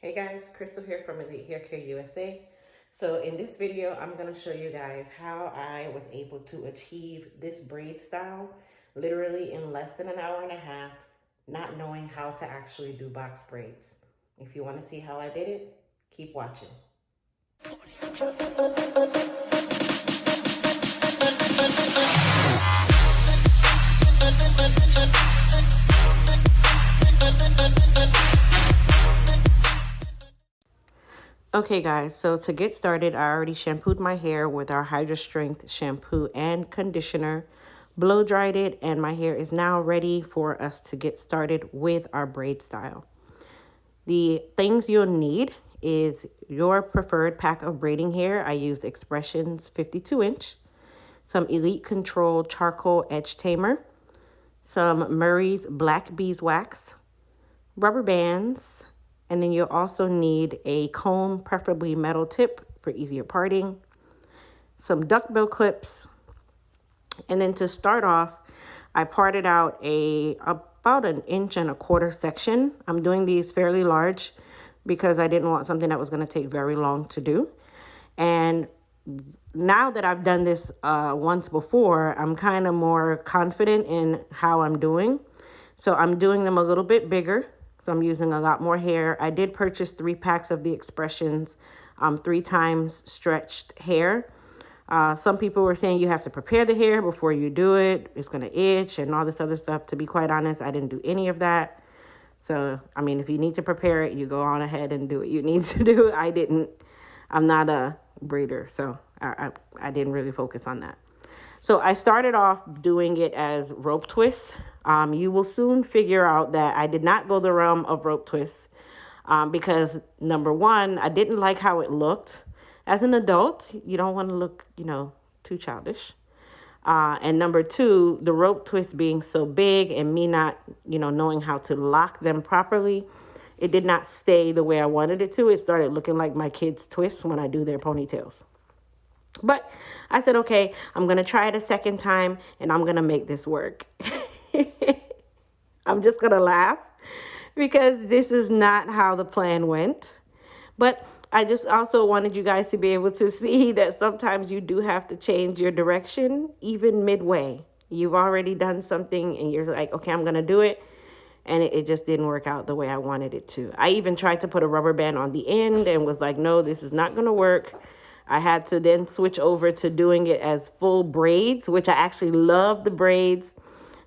Hey guys, Crystal here from Elite Hair Care USA. So in this video, I'm going to show you guys how I was able to achieve this braid style literally in less than an hour and a half, not knowing how to actually do box braids. If you want to see how I did it, keep watching. Okay guys, so to get started, I already shampooed my hair with our Hydra Strength shampoo and conditioner, blow dried it, and my hair is now ready for us to get started with our braid style. The things you'll need is your preferred pack of braiding hair. I used Expressions 52-inch, some Elite Control charcoal edge tamer, some Murray's black beeswax, rubber bands, and then you'll also need a comb, preferably metal tip for easier parting, some duckbill clips, and then to start off, I parted out about 1.25 inch section. I'm doing these fairly large because I didn't want something that was going to take very long to do. And now that I've done this once before, I'm kind of more confident in how I'm doing. So I'm doing them a little bit bigger. So I'm using a lot more hair. I did purchase 3 packs of the Expressions 3 times stretched hair. Some people were saying you have to prepare the hair before you do it. It's going to itch and all this other stuff. To be quite honest, I didn't do any of that. So, I mean, if you need to prepare it, you go on ahead and do what you need to do. I didn't. I'm not a braider, so I didn't really focus on that. So I started off doing it as rope twists. You will soon figure out that I did not go the realm of rope twists because, number one, I didn't like how it looked. As an adult, you don't want to look, too childish. And number two, the rope twists being so big and me not, knowing how to lock them properly, it did not stay the way I wanted it to. It started looking like my kids' twists when I do their ponytails. But I said, okay, I'm going to try it a second time and I'm going to make this work. I'm just going to laugh because this is not how the plan went. But I just also wanted you guys to be able to see that sometimes you do have to change your direction, even midway. You've already done something and you're like, okay, I'm going to do it. And it just didn't work out the way I wanted it to. I even tried to put a rubber band on the end and was like, no, this is not going to work. I had to then switch over to doing it as full braids, which I actually love the braids.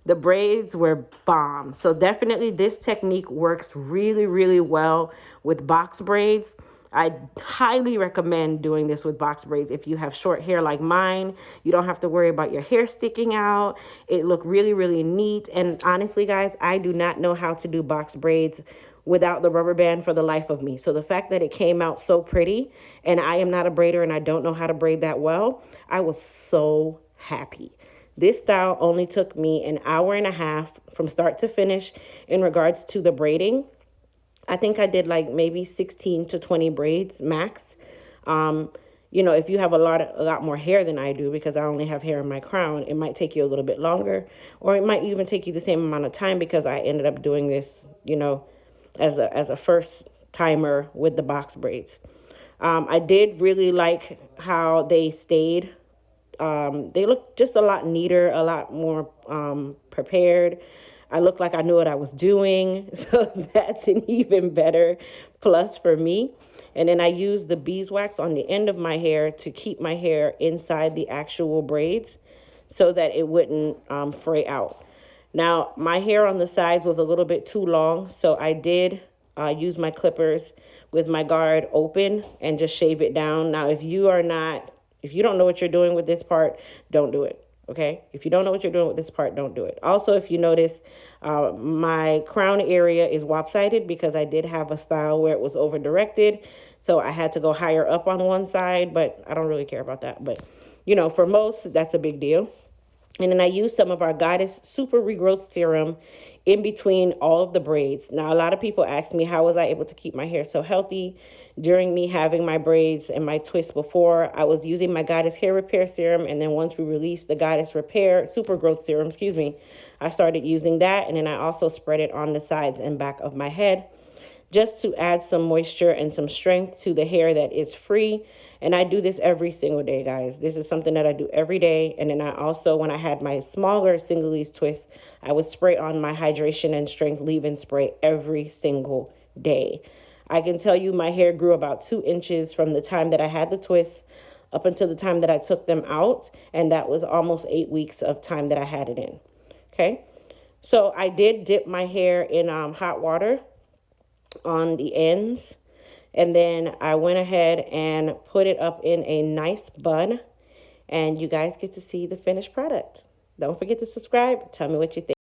The braids were bomb. So definitely this technique works really, really well with box braids. I highly recommend doing this with box braids. If you have short hair like mine, you don't have to worry about your hair sticking out. It looked really, really neat. And honestly, guys, I do not know how to do box braids without the rubber band for the life of me. So the fact that it came out so pretty, and I am not a braider and I don't know how to braid that well, I was so happy. This style only took me an hour and a half from start to finish in regards to the braiding. I think I did like maybe 16 to 20 braids max. If you have a lot more hair than I do, because I only have hair in my crown, it might take you a little bit longer, or it might even take you the same amount of time because I ended up doing this, as a first timer with the box braids. I did really like how they stayed. They looked just a lot neater, a lot more prepared. I looked like I knew what I was doing. So that's an even better plus for me. And then I used the beeswax on the end of my hair to keep my hair inside the actual braids so that it wouldn't fray out. Now, my hair on the sides was a little bit too long, so I did use my clippers with my guard open and just shave it down. Now, if you don't know what you're doing with this part, don't do it, okay? If you don't know what you're doing with this part, don't do it. Also, if you notice, my crown area is lopsided because I did have a style where it was over-directed, so I had to go higher up on one side, but I don't really care about that. But, for most, that's a big deal. And then I used some of our Goddess Super Regrowth Serum in between all of the braids. Now, a lot of people ask me, how was I able to keep my hair so healthy during me having my braids and my twists before? I was using my Goddess Hair Repair Serum. And then once we released the Goddess Super Growth Serum, I started using that. And then I also spread it on the sides and back of my head. just to add some moisture and some strength to the hair that is free. And I do this every single day, guys. This is something that I do every day. And then I also, when I had my smaller single leaf twist, I would spray on my hydration and strength leave-in spray every single day. I can tell you my hair grew about 2 inches from the time that I had the twist up until the time that I took them out. And that was almost 8 weeks of time that I had it in. Okay. So I did dip my hair in hot water on the ends. And then I went ahead and put it up in a nice bun. And you guys get to see the finished product. Don't forget to subscribe. Tell me what you think.